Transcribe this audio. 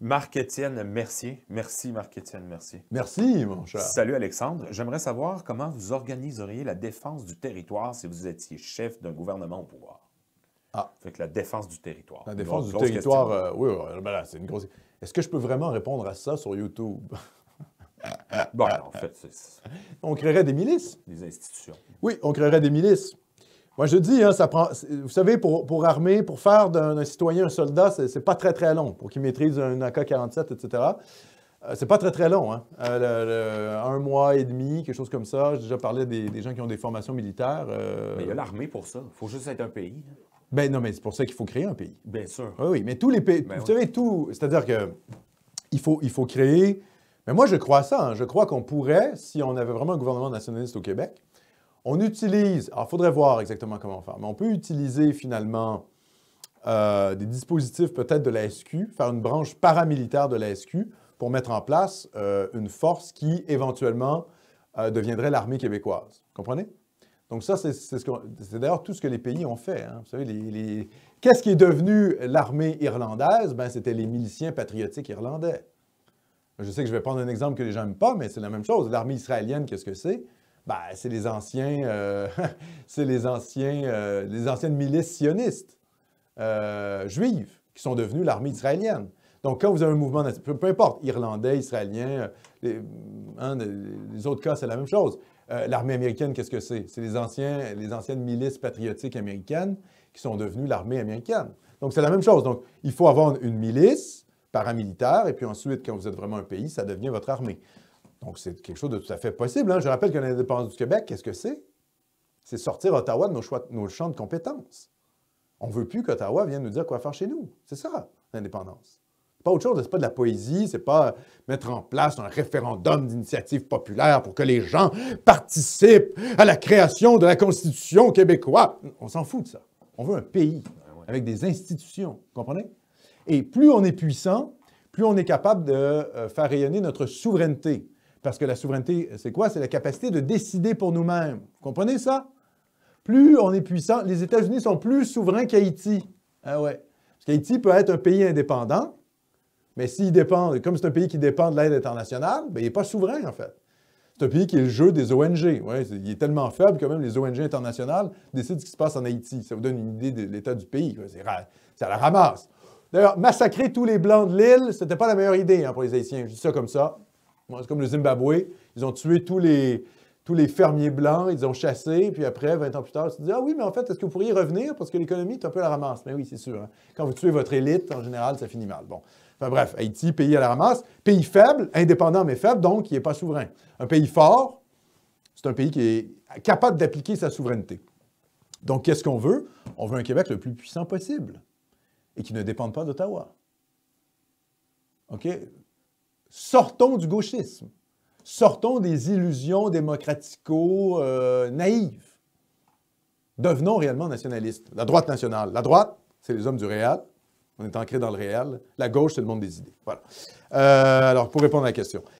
Marc-Étienne Mercier. Merci, Marc-Étienne Mercier. Merci, mon cher. Salut, Alexandre. J'aimerais savoir comment vous organiseriez la défense du territoire si vous étiez chef d'un gouvernement au pouvoir. Ah. Fait que la défense du territoire. La défense du territoire, oui, ben là, c'est une grosse... Est-ce que je peux vraiment répondre à ça sur YouTube? Bon, en fait, c'est On créerait des milices. des institutions. Oui, on créerait des milices. Moi, je dis, hein, ça prend... Vous savez, pour armer, pour faire d'un citoyen un soldat, c'est pas très, très long. Pour qu'il maîtrise un AK-47, etc., c'est pas très, très long. Hein? 1 mois et demi, quelque chose comme ça. J'ai déjà parlé des gens qui ont des formations militaires. Mais il y a l'armée pour ça. Il faut juste être un pays. Ben non, mais c'est pour ça qu'il faut créer un pays. Bien sûr. Oui, oui, mais tous les pays... vous savez, tout... C'est-à-dire que il faut créer... Mais moi, je crois à ça. Hein. Je crois qu'on pourrait, si on avait vraiment un gouvernement nationaliste au Québec, on utilise... Alors, il faudrait voir exactement comment faire, mais on peut utiliser finalement des dispositifs peut-être de la SQ, faire une branche paramilitaire de la SQ pour mettre en place une force qui, éventuellement, deviendrait l'armée québécoise. Comprenez? Donc ça, c'est d'ailleurs tout ce que les pays ont fait. Hein. Vous savez, qu'est-ce qui est devenu l'armée irlandaise? Ben, c'était les miliciens patriotiques irlandais. Je sais que je vais prendre un exemple que les gens n'aiment pas, mais c'est la même chose. L'armée israélienne, qu'est-ce que c'est? Ben, c'est les anciens, les anciennes milices sionistes juives qui sont devenues l'armée israélienne. Donc, quand vous avez un mouvement, peu importe, irlandais, israélien, les autres cas, c'est la même chose. L'armée américaine, qu'est-ce que c'est? C'est les anciennes milices patriotiques américaines qui sont devenues l'armée américaine. Donc, c'est la même chose. Donc, il faut avoir une milice paramilitaire, et puis ensuite, quand vous êtes vraiment un pays, ça devient votre armée. Donc, c'est quelque chose de tout à fait possible. Hein? Je rappelle que l'indépendance du Québec, qu'est-ce que c'est? C'est sortir Ottawa de nos champs de compétences. On ne veut plus qu'Ottawa vienne nous dire quoi faire chez nous. C'est ça, l'indépendance. C'est pas autre chose, c'est pas de la poésie, c'est pas mettre en place un référendum d'initiative populaire pour que les gens participent à la création de la Constitution québécoise. On s'en fout de ça. On veut un pays avec des institutions, vous comprenez? Et plus on est puissant, plus on est capable de faire rayonner notre souveraineté. Parce que la souveraineté, c'est quoi? C'est la capacité de décider pour nous-mêmes. Vous comprenez ça? Plus on est puissant, les États-Unis sont plus souverains qu'Haïti. Ah ouais. Parce qu'Haïti peut être un pays indépendant, mais s'il dépend, comme c'est un pays qui dépend de l'aide internationale, bien, il n'est pas souverain, en fait. C'est un pays qui est le jeu des ONG. Ouais, il est tellement faible que même les ONG internationales décident ce qui se passe en Haïti. Ça vous donne une idée de l'état du pays. C'est à la ramasse. D'ailleurs, massacrer tous les Blancs de l'île, c'était pas la meilleure idée pour les Haïtiens. Je dis ça comme ça. C'est comme le Zimbabwe. Ils ont tué tous les fermiers blancs, ils ont chassé, puis après, 20 ans plus tard, ils se disent « Ah oui, mais en fait, est-ce que vous pourriez revenir? Parce que l'économie est un peu à la ramasse. » Mais oui, c'est sûr. Hein. Quand vous tuez votre élite, en général, ça finit mal. Bon. Enfin bref, Haïti, pays à la ramasse. Pays faible, indépendant mais faible, donc qui n'est pas souverain. Un pays fort, c'est un pays qui est capable d'appliquer sa souveraineté. Donc, qu'est-ce qu'on veut? On veut un Québec le plus puissant possible et qui ne dépende pas d'Ottawa. OK? Sortons du gauchisme. Sortons des illusions démocratico-naïves. Devenons réellement nationalistes. La droite nationale. La droite, c'est les hommes du réel. On est ancré dans le réel. La gauche, c'est le monde des idées. Voilà. Alors, pour répondre à la question.